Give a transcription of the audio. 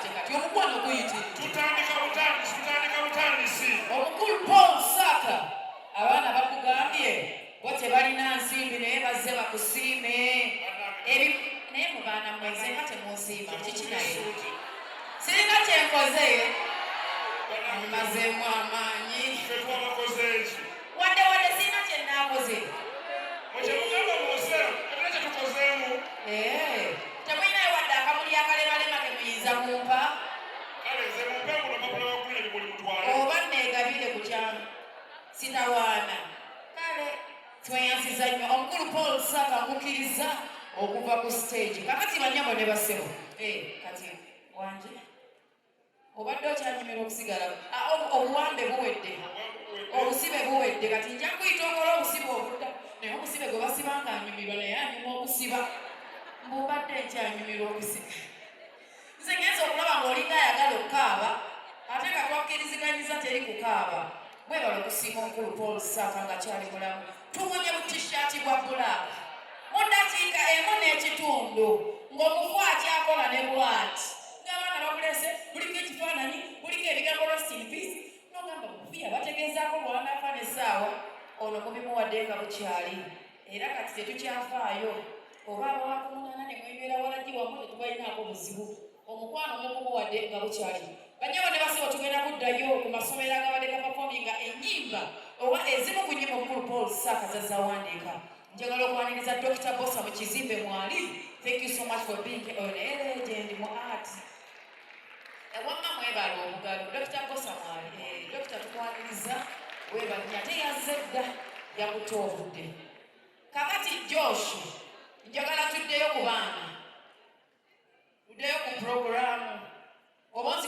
ate kati omukwano guyitire tutandika butandisi omukulu Paul Saka abaana bakugambye bo tebalina nsimbi naye bazze bakusiime naye mu baana mweze nga temunsiima kiki naye sirina kyenkoze mmazeemu amaanyi wadde sirina kyenaakoze temulinayo wadde akamuli akalemalema temuyinza kumpa oba neegabire ku kyamu sitawaana kale tweyansiza nnyo omukulu Paul Saka nkukkiriza okuva ku stage kakati banyabo ne basebo kati wanje obadde okyanyumira okusigala obuwambe buwedde obusibe buwedde kati nja kuyita okola obusibe obudda naye obusibe gwe basibanga anyumirwa naye anyuma okusiba mbubadde nkyanyumirwa okusiba nze ngenza okulaba ng'olinga ayagala okukaaba ate nga twakkiriziganyiza teri kukaaba bwebala okusiima omukulu Paul Saka nga kyali mulamu tumunye bu t-shirt bwa bbulaaka mu ddakiika emu n'ekitundu ng'omufu akyakola ne bwati ng'abaana bakulese buliko ekifaananyi buliko ebigambo rest in peace nogamba mufiya bategeezaako bwanafa n'essaawa ono mubimuwadde nga bukyali era kati tetukyafaayo oba abawakumunana ne mwebeera walagi wamu tetubalinaako buzibu omukwano mukumuwadde nga bukyali banyewo ne basiba tugenda kuddayo ku masomero agabadde gapafominga ennyimba oba ezimu ku nnyimba omukulu Paul Saka zazawandiika njagala okwaniriza Dr. Bosa mu kizimbe mwali. Thank you so much for being a legend mu art ewamma mwebala omugalo Dr. Bosa mwali Dr. tukwaniriza webali ate yazze dda yakutoobudde kakati Josh njagala tuddeyo ku baana tuddeyo ku programu oba